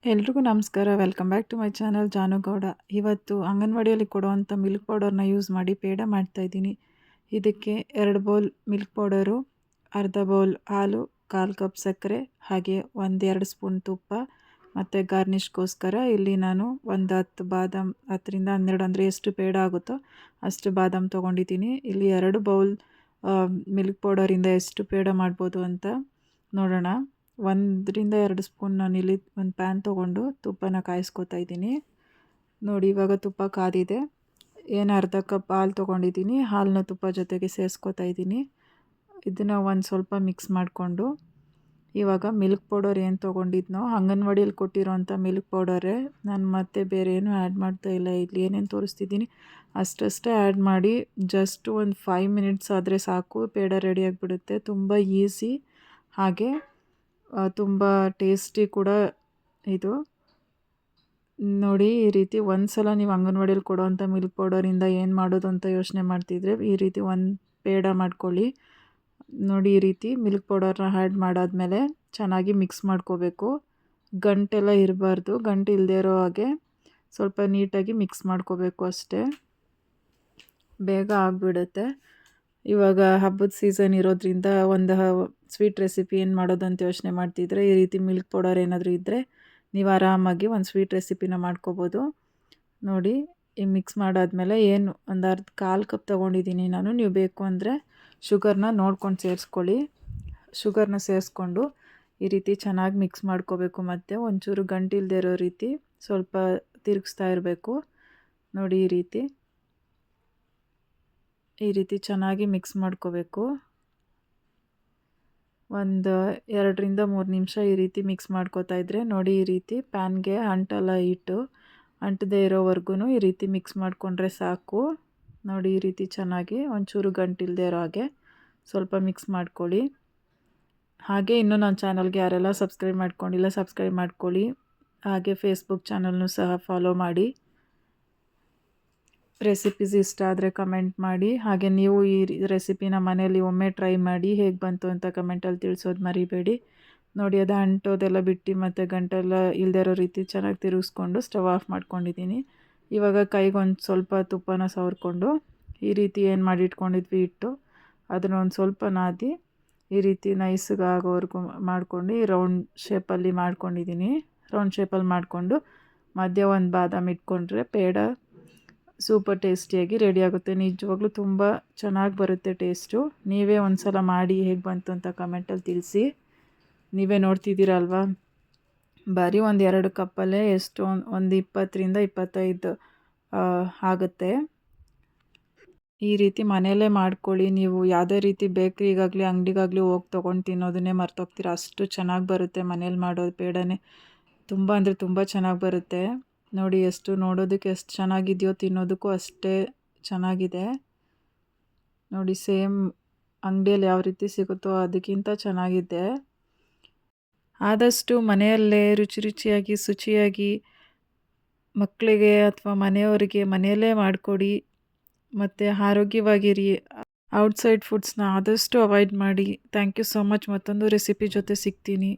ಎಲ್ರಿಗೂ ನಮಸ್ಕಾರ. Welcome back to my channel Jaanu Gowda. ಇವತ್ತು ಅಂಗನವಾಡಿಯಲ್ಲಿ ಕೊಡುವಂಥ ಮಿಲ್ಕ್ ಪೌಡರ್ನ ಯೂಸ್ ಮಾಡಿ ಪೇಡ ಮಾಡ್ತಾಯಿದ್ದೀನಿ. ಇದಕ್ಕೆ 2 ಬೌಲ್ ಮಿಲ್ಕ್ ಪೌಡರು, ಅರ್ಧ ಬೌಲ್ ಹಾಲು, 1/4 ಕಪ್ ಸಕ್ಕರೆ, ಹಾಗೆ 1-2 ಸ್ಪೂನ್ ತುಪ್ಪ ಮತ್ತು ಗಾರ್ನಿಷ್ಗೋಸ್ಕರ ಇಲ್ಲಿ ನಾನು ಒಂದು 10 ಬಾದಾಮ್, 10ರಿಂದ 12 ಅಂದರೆ ಎಷ್ಟು ಪೇಡ ಆಗುತ್ತೋ ಅಷ್ಟು ಬಾದಾಮ್ ತೊಗೊಂಡಿದ್ದೀನಿ. ಇಲ್ಲಿ 2 ಬೌಲ್ ಮಿಲ್ಕ್ ಪೌಡರಿಂದ ಎಷ್ಟು ಪೇಡ ಮಾಡ್ಬೋದು ಅಂತ ನೋಡೋಣ. 1-2 ಸ್ಪೂನ್ ನಾನಿಲ್ಲಿ ಒಂದು ಪ್ಯಾನ್ ತೊಗೊಂಡು ತುಪ್ಪನ ಕಾಯಿಸ್ಕೊತಾ ಇದ್ದೀನಿ. ನೋಡಿ, ಇವಾಗ ತುಪ್ಪ ಕಾದಿದೆ. ಅರ್ಧ ಕಪ್ ಹಾಲು ತೊಗೊಂಡಿದ್ದೀನಿ. ಹಾಲನ್ನ ತುಪ್ಪ ಜೊತೆಗೆ ಸೇರಿಸ್ಕೊತಾ ಇದ್ದೀನಿ. ಇದನ್ನು ಒಂದು ಸ್ವಲ್ಪ ಮಿಕ್ಸ್ ಮಾಡಿಕೊಂಡು ಇವಾಗ ಮಿಲ್ಕ್ ಪೌಡರ್ ಏನು ತೊಗೊಂಡಿದ್ನೋ ಅಂಗನವಾಡಿಯಲ್ಲಿ ಕೊಟ್ಟಿರೋಂಥ ಮಿಲ್ಕ್ ಪೌಡರೇ, ನಾನು ಮತ್ತೆ ಬೇರೆ ಏನೂ ಆ್ಯಡ್ ಮಾಡ್ತಾ ಇಲ್ಲ. ಇಲ್ಲಿ ಏನೇನು ತೋರಿಸ್ತಿದ್ದೀನಿ ಅಷ್ಟೇ ಆ್ಯಡ್ ಮಾಡಿ ಜಸ್ಟ್ ಒಂದು 5 ಮಿನಿಟ್ಸ್ ಆದರೆ ಸಾಕು, ಪೇಡ ರೆಡಿಯಾಗಿಬಿಡುತ್ತೆ. ತುಂಬ ಈಸಿ, ಹಾಗೆ ತುಂಬ ಟೇಸ್ಟಿ ಕೂಡ ಇದು. ನೋಡಿ, ಈ ರೀತಿ ಒಂದು ಸಲ ನೀವು ಅಂಗನವಾಡಿಯಲ್ಲಿ ಕೊಡೋವಂಥ ಮಿಲ್ಕ್ ಪೌಡರಿಂದ ಏನು ಮಾಡೋದು ಅಂತ ಯೋಚನೆ ಮಾಡ್ತಿದ್ರೆ ಈ ರೀತಿ ಒಂದು ಪೇಡ ಮಾಡ್ಕೊಳ್ಳಿ. ನೋಡಿ, ಈ ರೀತಿ ಮಿಲ್ಕ್ ಪೌಡರ್ನ ಆ್ಯಡ್ ಮಾಡಾದಮೇಲೆ ಚೆನ್ನಾಗಿ ಮಿಕ್ಸ್ ಮಾಡ್ಕೋಬೇಕು. ಗಂಟೆಲ್ಲ ಇರಬಾರ್ದು. ಗಂಟು ಇಲ್ಲದೆ ಇರೋ ಹಾಗೆ ಸ್ವಲ್ಪ ನೀಟಾಗಿ ಮಿಕ್ಸ್ ಮಾಡ್ಕೋಬೇಕು ಅಷ್ಟೇ, ಬೇಗ ಆಗಿಬಿಡುತ್ತೆ. ಇವಾಗ ಹಬ್ಬದ ಸೀಸನ್ ಇರೋದ್ರಿಂದ ಒಂದು ಸ್ವೀಟ್ ರೆಸಿಪಿ ಏನು ಮಾಡೋದು ಅಂತ ಯೋಚನೆ ಮಾಡ್ತಿದ್ರೆ ಈ ರೀತಿ ಮಿಲ್ಕ್ ಪೌಡರ್ ಏನಾದರೂ ಇದ್ದರೆ ನೀವು ಆರಾಮಾಗಿ ಒಂದು ಸ್ವೀಟ್ ರೆಸಿಪಿನ ಮಾಡ್ಕೋಬೋದು. ನೋಡಿ, ಈ ಮಿಕ್ಸ್ ಮಾಡಾದಮೇಲೆ ಏನು ಒಂದು 1/4 ಕಪ್ ತೊಗೊಂಡಿದ್ದೀನಿ ನಾನು. ನೀವು ಬೇಕು ಅಂದರೆ ಶುಗರ್ನ ನೋಡ್ಕೊಂಡು ಸೇರಿಸ್ಕೊಳ್ಳಿ. ಶುಗರ್ನ ಸೇರಿಸ್ಕೊಂಡು ಈ ರೀತಿ ಚೆನ್ನಾಗಿ ಮಿಕ್ಸ್ ಮಾಡ್ಕೋಬೇಕು. ಮತ್ತು ಒಂಚೂರು ಗಂಟಿಲ್ಲದೆ ಇರೋ ರೀತಿ ಸ್ವಲ್ಪ ತಿರುಗಿಸ್ತಾ ಇರಬೇಕು. ನೋಡಿ, ಈ ರೀತಿ ಚೆನ್ನಾಗಿ ಮಿಕ್ಸ್ ಮಾಡ್ಕೋಬೇಕು. ಒಂದು 2-3 ನಿಮಿಷ ಈ ರೀತಿ ಮಿಕ್ಸ್ ಮಾಡ್ಕೋತಾ ಇದ್ದರೆ ನೋಡಿ, ಈ ರೀತಿ ಪ್ಯಾನ್ಗೆ ಅಂಟಲ್ಲ, ಅಂಟದೇ ಇರೋವರೆಗೂ ಈ ರೀತಿ ಮಿಕ್ಸ್ ಮಾಡಿಕೊಂಡ್ರೆ ಸಾಕು. ನೋಡಿ, ಈ ರೀತಿ ಚೆನ್ನಾಗಿ ಒಂಚೂರು ಗಂಟಿಲ್ಲದೆ ಇರೋ ಹಾಗೆ ಸ್ವಲ್ಪ ಮಿಕ್ಸ್ ಮಾಡ್ಕೊಳ್ಳಿ. ಹಾಗೆ ಇನ್ನೂ ನನ್ನ ಚಾನಲ್ಗೆ ಯಾರೆಲ್ಲ ಸಬ್ಸ್ಕ್ರೈಬ್ ಮಾಡ್ಕೊಂಡಿಲ್ಲ ಸಬ್ಸ್ಕ್ರೈಬ್ ಮಾಡ್ಕೊಳ್ಳಿ. ಹಾಗೆ ಫೇಸ್ಬುಕ್ ಚಾನಲ್ನೂ ಸಹ ಫಾಲೋ ಮಾಡಿ. ರೆಸಿಪೀಸ್ ಇಷ್ಟ ಆದರೆ ಕಮೆಂಟ್ ಮಾಡಿ. ಹಾಗೆ ನೀವು ಈ ರೆಸಿಪಿನ ಮನೆಯಲ್ಲಿ ಒಮ್ಮೆ ಟ್ರೈ ಮಾಡಿ, ಹೇಗೆ ಬಂತು ಅಂತ ಕಮೆಂಟಲ್ಲಿ ತಿಳಿಸೋದು ಮರಿಬೇಡಿ. ನೋಡಿ, ಅದು ಅಂಟೋದೆಲ್ಲ ಬಿಟ್ಟು ಮತ್ತು ಗಂಟೆಲ್ಲ ಇಲ್ಲದೇ ಇರೋ ರೀತಿ ಚೆನ್ನಾಗಿ ತಿರುಗಿಸ್ಕೊಂಡು ಸ್ಟವ್ ಆಫ್ ಮಾಡ್ಕೊಂಡಿದ್ದೀನಿ. ಇವಾಗ ಕೈಗೊಂದು ಸ್ವಲ್ಪ ತುಪ್ಪನ ಸವರ್ಕೊಂಡು ಈ ರೀತಿ ಏನು ಮಾಡಿ ಇಟ್ಕೊಂಡಿದ್ವಿ ಹಿಟ್ಟು, ಅದನ್ನು ಒಂದು ಸ್ವಲ್ಪ ನಾದಿ ಈ ರೀತಿ ನೈಸ್ಗೆ ಆಗೋವರೆಗೂ ಮಾಡ್ಕೊಂಡು ಈ ರೌಂಡ್ ಶೇಪಲ್ಲಿ ಮಾಡ್ಕೊಂಡಿದ್ದೀನಿ. ರೌಂಡ್ ಶೇಪಲ್ಲಿ ಮಾಡಿಕೊಂಡು ಮಧ್ಯೆ ಒಂದು ಬಾದಾಮ್ ಇಟ್ಕೊಂಡ್ರೆ ಪೇಡ ಸೂಪರ್ ಟೇಸ್ಟಿಯಾಗಿ ರೆಡಿ ಆಗುತ್ತೆ. ನಿಜವಾಗ್ಲೂ ತುಂಬ ಚೆನ್ನಾಗಿ ಬರುತ್ತೆ ಟೇಸ್ಟು. ನೀವೇ ಒಂದು ಸಲ ಮಾಡಿ ಹೇಗೆ ಬಂತು ಅಂತ ಕಮೆಂಟಲ್ಲಿ ತಿಳಿಸಿ. ನೀವೇ ನೋಡ್ತಿದ್ದೀರಲ್ವಾ, ಬರೀ ಒಂದು 2 ಕಪ್ಪಲ್ಲೇ ಎಷ್ಟು ಒಂದು 20-25 ಆಗುತ್ತೆ. ಈ ರೀತಿ ಮನೆಯಲ್ಲೇ ಮಾಡ್ಕೊಳ್ಳಿ. ನೀವು ಯಾವುದೇ ರೀತಿ ಬೇಕ್ರಿಗಾಗಲಿ ಅಂಗಡಿಗಾಗಲಿ ಹೋಗಿ ತೊಗೊಂಡು ತಿನ್ನೋದನ್ನೇ ಮರ್ತೋಗ್ತೀರ. ಅಷ್ಟು ಚೆನ್ನಾಗಿ ಬರುತ್ತೆ ಮನೇಲಿ ಮಾಡೋದು ಪೇಡನೇ. ತುಂಬ ಅಂದರೆ ತುಂಬ ಚೆನ್ನಾಗಿ ಬರುತ್ತೆ. ನೋಡಿ, ನೋಡೋದಕ್ಕೆ ಎಷ್ಟು ಚೆನ್ನಾಗಿದೆಯೋ ತಿನ್ನೋದಕ್ಕೂ ಅಷ್ಟೇ ಚೆನ್ನಾಗಿದೆ. ನೋಡಿ, ಸೇಮ್ ಅಂಗಡಿಯಲ್ಲಿ ಯಾವ ರೀತಿ ಸಿಗುತ್ತೋ ಅದಕ್ಕಿಂತ ಚೆನ್ನಾಗಿದೆ. ಆದಷ್ಟು ಮನೆಯಲ್ಲೇ ರುಚಿಯಾಗಿ ಶುಚಿಯಾಗಿ ಮಕ್ಕಳಿಗೆ ಅಥವಾ ಮನೆಯವರಿಗೆ ಮನೆಯಲ್ಲೇ ಮಾಡಿಕೊಡಿ ಮತ್ತು ಆರೋಗ್ಯವಾಗಿರಿ. ಔಟ್ಸೈಡ್ ಫುಡ್ಸ್ನ ಆದಷ್ಟು ಅವಾಯ್ಡ್ ಮಾಡಿ. Thank you so much. ಮತ್ತೊಂದು ರೆಸಿಪಿ ಜೊತೆ ಸಿಗ್ತೀನಿ.